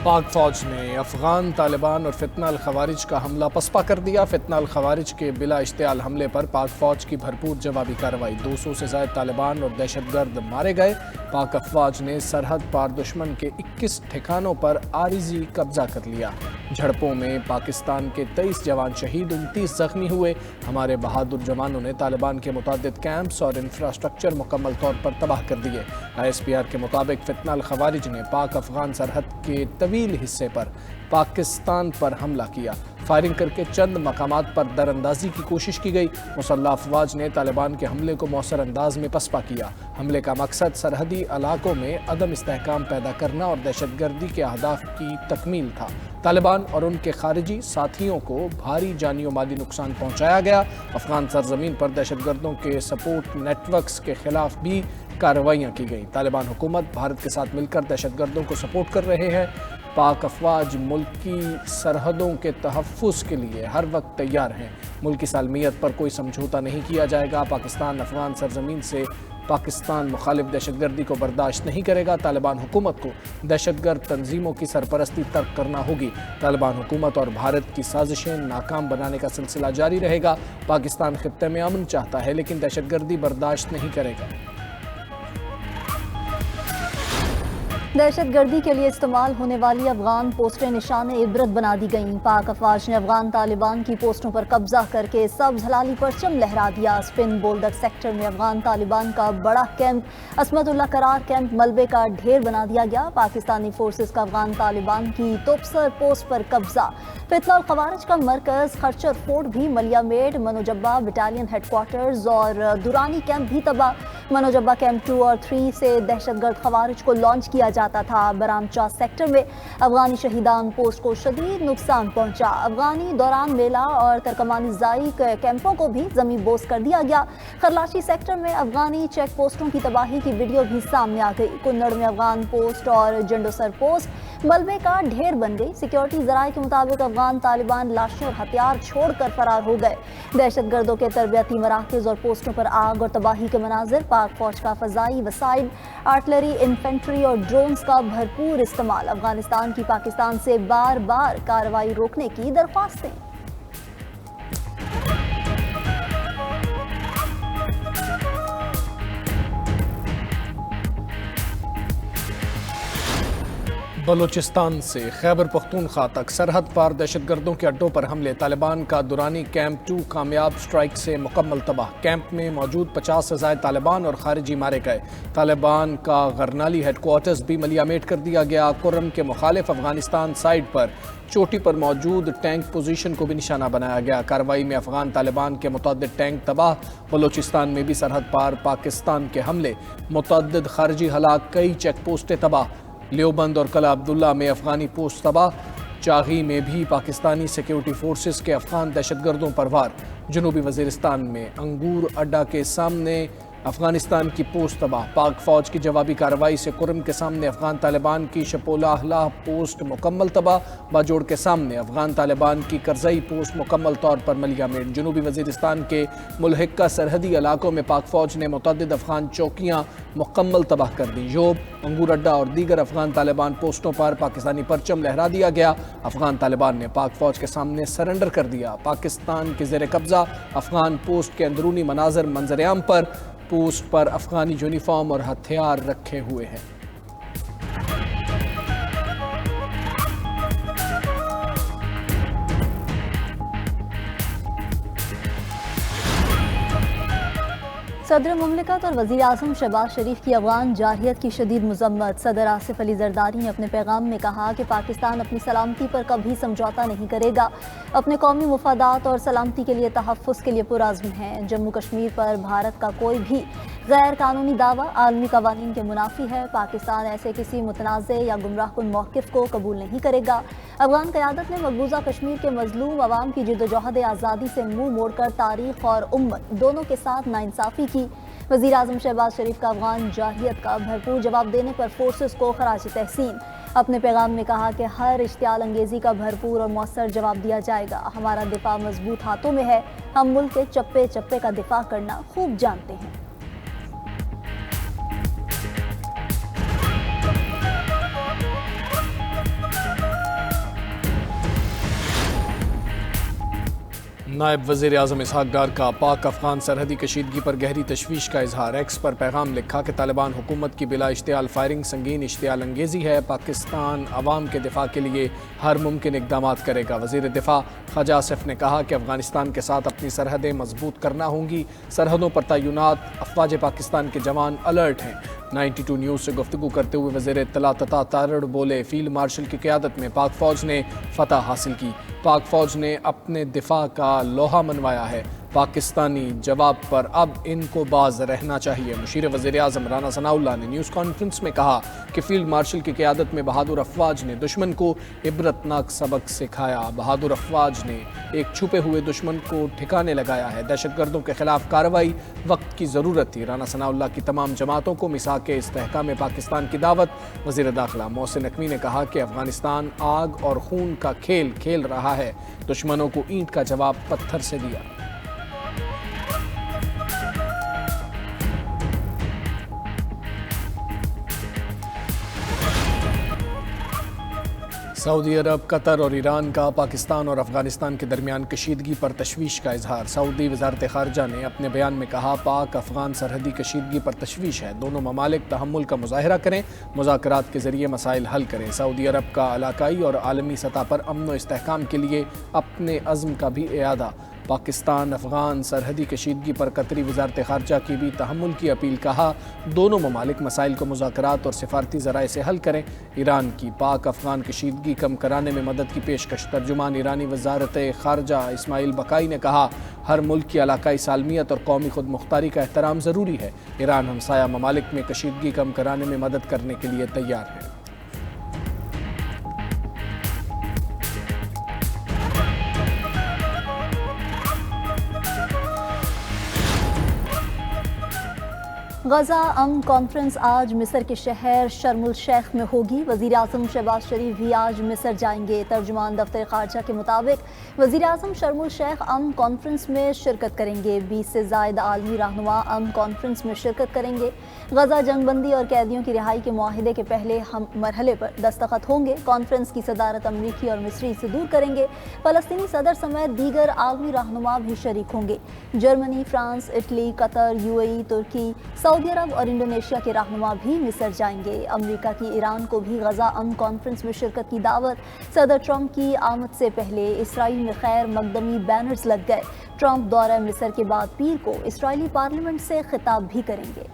پاک فوج نے افغان طالبان اور فتنہ الخوارج کا حملہ پسپا کر دیا۔ فتنہ الخوارج کے بلا اشتعال حملے پر پاک فوج کی بھرپور جوابی کارروائی۔ 200 سے زائد طالبان اور دہشت گرد مارے گئے۔ پاک افواج نے سرحد پار دشمن کے 21 ٹھکانوں پر عارضی قبضہ کر لیا۔ جھڑپوں میں پاکستان کے 23 جوان شہید، 29 زخمی ہوئے۔ ہمارے بہادر جوانوں نے طالبان کے متعدد کیمپس اور انفراسٹرکچر مکمل طور پر تباہ کر دیے۔ ISPR کے مطابق فتنہ الخوارج نے پاک افغان سرحد کے طویل حصے پر پاکستان پر حملہ کیا۔ فائرنگ کر کے چند مقامات پر در اندازی کی کوشش کی گئی۔ مسلح افواج نے طالبان کے حملے کو مؤثر انداز میں پسپا کیا۔ حملے کا مقصد سرحدی علاقوں میں عدم استحکام پیدا کرنا اور دہشت گردی کے اہداف کی تکمیل تھا۔ طالبان اور ان کے خارجی ساتھیوں کو بھاری جانی و مالی نقصان پہنچایا گیا۔ افغان سرزمین پر دہشت گردوں کے سپورٹ نیٹ ورکس کے خلاف بھی کارروائیاں کی گئیں۔ طالبان حکومت بھارت کے ساتھ مل کر دہشت گردوں کو سپورٹ کر رہے ہیں۔ پاک افواج ملکی سرحدوں کے تحفظ کے لیے ہر وقت تیار ہیں۔ ملکی سالمیت پر کوئی سمجھوتہ نہیں کیا جائے گا۔ پاکستان افغان سرزمین سے پاکستان مخالف دہشت گردی کو برداشت نہیں کرے گا۔ طالبان حکومت کو دہشت گرد تنظیموں کی سرپرستی ترک کرنا ہوگی۔ طالبان حکومت اور بھارت کی سازشیں ناکام بنانے کا سلسلہ جاری رہے گا۔ پاکستان خطے میں امن چاہتا ہے لیکن دہشت گردی برداشت نہیں کرے گا۔ دہشت گردی کے لیے استعمال ہونے والی افغان پوسٹیں نشان عبرت بنا دی گئیں۔ پاک افواج نے افغان طالبان کی پوسٹوں پر قبضہ کر کے سبز ہلالی پرچم لہرا دیا۔ اسپن بولدک سیکٹر میں افغان طالبان کا بڑا کیمپ عصمت اللہ قرار کیمپ ملبے کا ڈھیر بنا دیا گیا۔ پاکستانی فورسز کا افغان طالبان کی توپسر پوسٹ پر قبضہ۔ فتنہ الخوارج کا مرکز خرچر فورٹ بھی ملیا میڈ، منوجبہ بٹالین ہیڈ کوارٹرز اور دورانی کیمپ بھی تباہ۔ منوجبہ کیمپ 2 اور 3 سے دہشت گرد خوارج کو لانچ کیا جاتا تھا۔ برامچا سیکٹر میں افغانی شہیدان پوسٹ کو شدید نقصان پہنچا۔ افغانی دوران میلہ اور ترکمانی زائی کیمپوں کو بھی زمین بوس کر دیا گیا۔ خرلاشی سیکٹر میں افغانی چیک پوسٹوں کی تباہی کی ویڈیو بھی سامنے آ گئی۔ کنڑ میں افغان پوسٹ اور جنڈوسر پوسٹ ملبے کا ڈھیر بن گئی۔ سیکیورٹی ذرائع کے مطابق افغان طالبان لاشیں اور ہتھیار چھوڑ کر فرار ہو گئے۔ دہشت گردوں کے تربیتی مراکز اور پوسٹوں پر آگ اور تباہی کے مناظر۔ پاک فوج کا فضائی وسائل، آرٹلری، انفینٹری اور ڈرونز کا بھرپور استعمال۔ افغانستان کی پاکستان سے بار بار کارروائی روکنے کی درخواستیں۔ بلوچستان سے خیبر پختونخوا تک سرحد پار دہشت گردوں کے اڈوں پر حملے۔ طالبان کا دورانی کیمپ 2 کامیاب سٹرائک سے مکمل تباہ۔ کیمپ میں موجود 50 سے زائد طالبان اور خارجی مارے گئے۔ طالبان کا غرنالی ہیڈ کوارٹرز بھی ملیا میٹ کر دیا گیا۔ کرم کے مخالف افغانستان سائڈ پر چوٹی پر موجود ٹینک پوزیشن کو بھی نشانہ بنایا گیا۔ کارروائی میں افغان طالبان کے متعدد ٹینک تباہ۔ بلوچستان میں بھی سرحد پار پاکستان کے حملے، متعدد خارجی ہلاک، کئی چیک پوسٹیں تباہ۔ لیوبند اور قلعہ عبداللہ میں افغانی پوسٹ تباہ۔ چاغی میں بھی پاکستانی سیکیورٹی فورسز کے افغان دہشت گردوں پر وار۔ جنوبی وزیرستان میں انگور اڈا کے سامنے افغانستان کی پوسٹ تباہ۔ پاک فوج کی جوابی کارروائی سے کرم کے سامنے افغان طالبان کی شپولہ احلاح پوسٹ مکمل تباہ۔ باجوڑ کے سامنے افغان طالبان کی کرزئی پوسٹ مکمل طور پر ملیا میٹ۔ جنوبی وزیرستان کے ملحقہ سرحدی علاقوں میں پاک فوج نے متعدد افغان چوکیاں مکمل تباہ کر دی۔ یوب، انگور اڈا اور دیگر افغان طالبان پوسٹوں پر پاکستانی پرچم لہرا دیا گیا۔ افغان طالبان نے پاک فوج کے سامنے سرنڈر کر دیا۔ پاکستان کے زیر قبضہ افغان پوسٹ کے اندرونی مناظر منظر عام پر۔ پوسٹ پر افغانی یونیفارم اور ہتھیار رکھے ہوئے ہیں۔ صدر مملکت اور وزیر اعظم شہباز شریف کی افغان جارحیت کی شدید مذمت۔ صدر آصف علی زرداری نے اپنے پیغام میں کہا کہ پاکستان اپنی سلامتی پر کبھی سمجھوتہ نہیں کرے گا، اپنے قومی مفادات اور سلامتی کے لیے تحفظ کے لیے پرعزم ہے۔ جموں کشمیر پر بھارت کا کوئی بھی غیر قانونی دعویٰ عالمی قوانین کے منافی ہے۔ پاکستان ایسے کسی متنازع یا گمراہ کن موقف کو قبول نہیں کرے گا۔ افغان قیادت نے مقبوضہ کشمیر کے مظلوم عوام کی جدوجہد آزادی سے منہ موڑ کر تاریخ اور امت دونوں کے ساتھ ناانصافی کی۔ وزیر اعظم شہباز شریف کا افغان جارحیت کا بھرپور جواب دینے پر فورسز کو خراج تحسین۔ اپنے پیغام میں کہا کہ ہر اشتعال انگیزی کا بھرپور اور مؤثر جواب دیا جائے گا۔ ہمارا دفاع مضبوط ہاتھوں میں ہے، ہم ملک کے چپے چپے کا دفاع کرنا خوب جانتے ہیں۔ نائب وزیر اعظم اسحاق ڈار کا پاک افغان سرحدی کشیدگی پر گہری تشویش کا اظہار، ایکس پر پیغام لکھا کہ طالبان حکومت کی بلا اشتعال فائرنگ سنگین اشتعال انگیزی ہے، پاکستان عوام کے دفاع کے لیے ہر ممکن اقدامات کرے گا۔ وزیر دفاع خواجہ آصف نے کہا کہ افغانستان کے ساتھ اپنی سرحدیں مضبوط کرنا ہوں گی، سرحدوں پر تعینات افواج پاکستان کے جوان الرٹ ہیں۔ 92 نیوز سے گفتگو کرتے ہوئے وزیر اطلاعات عطا تارڑ بولے، فیلڈ مارشل کی قیادت میں پاک فوج نے فتح حاصل کی، پاک فوج نے اپنے دفاع کا لوہا منوایا ہے، پاکستانی جواب پر اب ان کو باز رہنا چاہیے۔ مشیر وزیر اعظم رانا ثناء اللہ نے نیوز کانفرنس میں کہا کہ فیلڈ مارشل کی قیادت میں بہادر افواج نے دشمن کو عبرتناک سبق سکھایا، بہادر افواج نے ایک چھپے ہوئے دشمن کو ٹھکانے لگایا ہے، دہشت گردوں کے خلاف کارروائی وقت کی ضرورت تھی۔ رانا ثناء اللہ کی تمام جماعتوں کو میثاق استحکام پاکستان کی دعوت۔ وزیر داخلہ محسن نقوی نے کہا کہ افغانستان آگ اور خون کا کھیل کھیل رہا ہے، دشمنوں کو اینٹ کا جواب پتھر سے دیا۔ سعودی عرب، قطر اور ایران کا پاکستان اور افغانستان کے درمیان کشیدگی پر تشویش کا اظہار۔ سعودی وزارت خارجہ نے اپنے بیان میں کہا، پاک افغان سرحدی کشیدگی پر تشویش ہے، دونوں ممالک تحمل کا مظاہرہ کریں، مذاکرات کے ذریعے مسائل حل کریں۔ سعودی عرب کا علاقائی اور عالمی سطح پر امن و استحکام کے لیے اپنے عزم کا بھی اعادہ۔ پاکستان افغان سرحدی کشیدگی پر قطری وزارت خارجہ کی بھی تحمل کی اپیل، کہا دونوں ممالک مسائل کو مذاکرات اور سفارتی ذرائع سے حل کریں۔ ایران کی پاک افغان کشیدگی کم کرانے میں مدد کی پیشکش۔ ترجمان ایرانی وزارت خارجہ اسماعیل بقائی نے کہا، ہر ملک کی علاقائی سالمیت اور قومی خود مختاری کا احترام ضروری ہے، ایران ہمسایہ ممالک میں کشیدگی کم کرانے میں مدد کرنے کے لیے تیار ہے۔ غزہ امن کانفرنس آج مصر کے شہر شرم الشیخ میں ہوگی۔ وزیر اعظم شہباز شریف بھی آج مصر جائیں گے۔ ترجمان دفتر خارجہ کے مطابق وزیر اعظم شرم الشیخ امن کانفرنس میں شرکت کریں گے۔ 20 سے زائد عالمی رہنما امن کانفرنس میں شرکت کریں گے۔ غزہ جنگ بندی اور قیدیوں کی رہائی کے معاہدے کے پہلے مرحلے پر دستخط ہوں گے۔ کانفرنس کی صدارت امریکی اور مصری صدور کریں گے۔ فلسطینی صدر سمیت دیگر عالمی رہنما بھی شریک ہوں گے۔ جرمنی، فرانس، اٹلی، قطر، UAE، ترکی، سعودی عرب اور انڈونیشیا کے رہنما بھی مصر جائیں گے۔ امریکہ کی ایران کو بھی غزہ امن کانفرنس میں شرکت کی دعوت۔ صدر ٹرمپ کی آمد سے پہلے اسرائیل میں خیر مقدمی بینرز لگ گئے۔ ٹرمپ دورہ مصر کے بعد پیر کو اسرائیلی پارلیمنٹ سے خطاب بھی کریں گے۔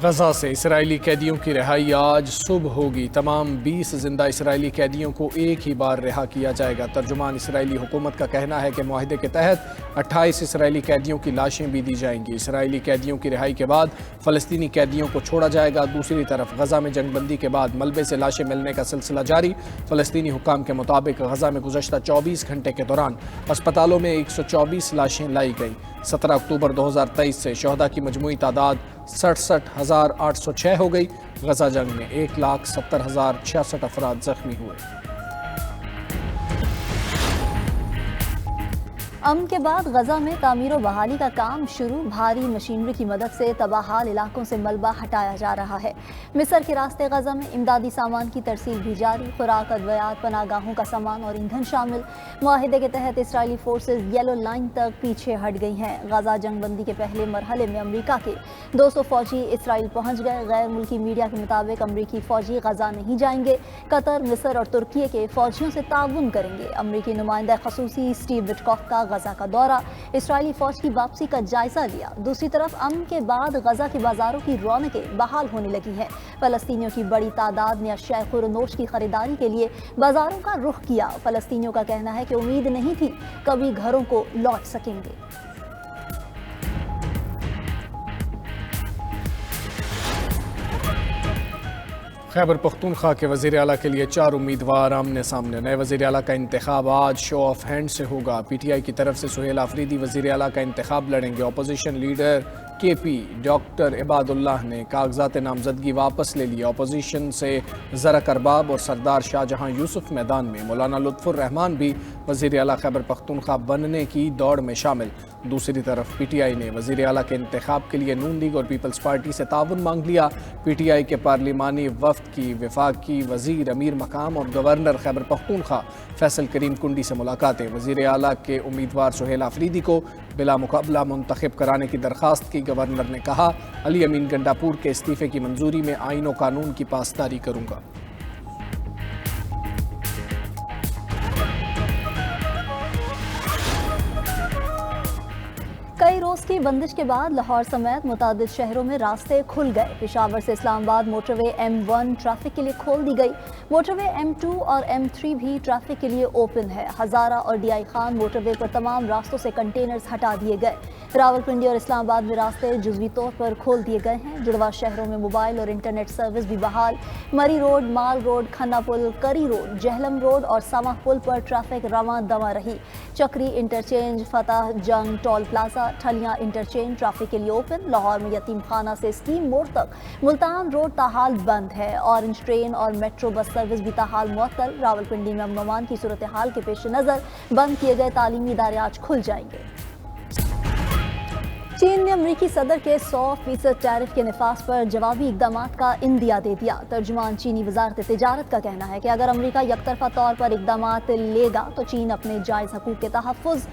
غزہ سے اسرائیلی قیدیوں کی رہائی آج صبح ہوگی۔ تمام 20 زندہ اسرائیلی قیدیوں کو ایک ہی بار رہا کیا جائے گا۔ ترجمان اسرائیلی حکومت کا کہنا ہے کہ معاہدے کے تحت 28 اسرائیلی قیدیوں کی لاشیں بھی دی جائیں گی۔ اسرائیلی قیدیوں کی رہائی کے بعد فلسطینی قیدیوں کو چھوڑا جائے گا۔ دوسری طرف غزہ میں جنگ بندی کے بعد ملبے سے لاشیں ملنے کا سلسلہ جاری۔ فلسطینی حکام کے مطابق غزہ میں گزشتہ 24 گھنٹے کے دوران اسپتالوں میں 124 لاشیں لائی گئیں۔ 17 اکتوبر 2023 سے شہداء کی مجموعی تعداد 67,806 ہو گئی۔ غزہ جنگ میں 1,70,066 افراد زخمی ہوئے۔ امن کے بعد غزہ میں تعمیر و بحالی کا کام شروع۔ بھاری مشینری کی مدد سے تباہ حال علاقوں سے ملبہ ہٹایا جا رہا ہے۔ مصر کے راستے غزہ میں امدادی سامان کی ترسیل بھی جاری۔ خوراک، ادویات، پناہ گاہوں کا سامان اور ایندھن شامل۔ معاہدے کے تحت اسرائیلی فورسز یلو لائن تک پیچھے ہٹ گئی ہیں۔ غزہ جنگ بندی کے پہلے مرحلے میں امریکہ کے 200 فوجی اسرائیل پہنچ گئے۔ غیر ملکی میڈیا کے مطابق امریکی فوجی غزہ نہیں جائیں گے۔ قطر، مصر اور ترکیے کے فوجیوں سے تعاون کریں گے۔ امریکی نمائندہ خصوصی اسٹیو وٹکوف کا غزہ کا دورہ، اسرائیلی فوج کی واپسی کا جائزہ لیا۔ دوسری طرف امن کے بعد غزہ کے بازاروں کی رونقیں بحال ہونے لگی ہیں۔ فلسطینیوں کی بڑی تعداد نے اشیاء خورنوش کی خریداری کے لیے بازاروں کا رخ کیا۔ فلسطینیوں کا کہنا ہے کہ امید نہیں تھی کبھی گھروں کو لوٹ سکیں گے۔ خیبر پختونخوا کے وزیر اعلیٰ کے لیے 4 امیدوار آمنے سامنے۔ نئے وزیر اعلیٰ کا انتخاب آج شو آف ہینڈ سے ہوگا۔ PTI کی طرف سے سہیل آفریدی وزیر اعلیٰ کا انتخاب لڑیں گے۔ اپوزیشن لیڈر KP ڈاکٹر عباد اللہ نے کاغذات نامزدگی واپس لے لی۔ اپوزیشن سے زرق ارباب اور سردار شاہجہاں یوسف میدان میں۔ مولانا لطف الرحمان بھی وزیر اعلیٰ خیبر پختونخوا بننے کی دوڑ میں شامل۔ دوسری طرف پی ٹی آئی نے وزیر اعلیٰ کے انتخاب کے لیے نون لیگ اور پیپلز پارٹی سے تعاون مانگ لیا۔ پی ٹی آئی کے پارلیمانی وفد کی وفاقی وزیر امیر مقام اور گورنر خیبر پختونخوا فیصل کریم کنڈی سے ملاقاتیں۔ وزیر اعلیٰ کے امیدوار سہیل آفریدی کو بلا مقابلہ منتخب کرانے کی درخواست کی۔ گورنر نے کہا، علی امین گنڈاپور کے استعفے کی منظوری میں آئین و قانون کی پاسداری کروں گا۔ کئی روز کی بندش کے بعد لاہور سمیت متعدد شہروں میں راستے کھل گئے۔ پشاور سے اسلام آباد موٹر وے M1 ٹریفک کے لیے کھول دی گئی۔ موٹر وے M2 اور M3 بھی ٹریفک کے لیے اوپن ہے۔ ہزارہ اور ڈی آئی خان موٹر وے پر تمام راستوں سے کنٹینرز ہٹا دیے گئے۔ راولپنڈی اور اسلام آباد میں راستے جزوی طور پر کھول دیے گئے ہیں۔ جڑواں شہروں میں موبائل اور انٹرنیٹ سروس بھی بحال۔ مری روڈ، مال روڈ، کھنہ پل، کری روڈ، جہلم روڈ اور سما پل پر ٹریفک رواں دواں رہی۔ چکری انٹرچینج، فتح جنگ ٹول پلازا، ٹھلیاں انٹرچینج ٹریفک کے لیے اوپن۔ لاہور میں یتیم خانہ سے اسٹیم موڑ تک ملتان روڈ تاحال بند ہے۔ اورنج ٹرین اور میٹرو بس سروس بھی تاحال معطل۔ راولپنڈی میں امن و امان کی صورتحال کے پیش نظر بند کیے گئے تعلیمی ادارے آج کھل جائیں گے۔ چین نے امریکی صدر کے 100% ٹیرف کے نفاذ پر جوابی اقدامات کا عندیہ دے دیا۔ ترجمان چینی وزارت تجارت کا کہنا ہے کہ اگر امریکہ یک طرفہ طور پر اقدامات لے گا تو چین اپنے جائز حقوق کے تحفظ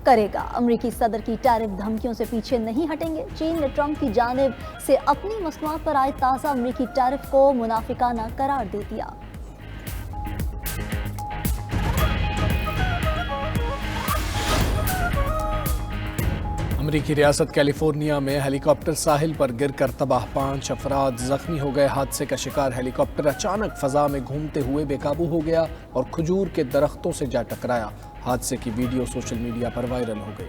کرے گا۔ امریکی صدر کی ٹیرف دھمکیوں سے پیچھے نہیں ہٹیں گے۔ چین نے ٹرمپ کی جانب سے اپنی مصنوعات پر عائد تازہ امریکی ٹیرف کو منافقانہ قرار دے دیا۔ امریکی ریاست کیلیفورنیا میں ہیلی کاپٹر ساحل پر گر کر تباہ، 5 افراد زخمی ہو گئے۔ حادثے کا شکار ہیلی کاپٹر اچانک فضا میں گھومتے ہوئے بے قابو ہو گیا اور کھجور کے درختوں سے جا ٹکرایا۔ حادثے کی ویڈیو سوشل میڈیا پر وائرل ہو گئی۔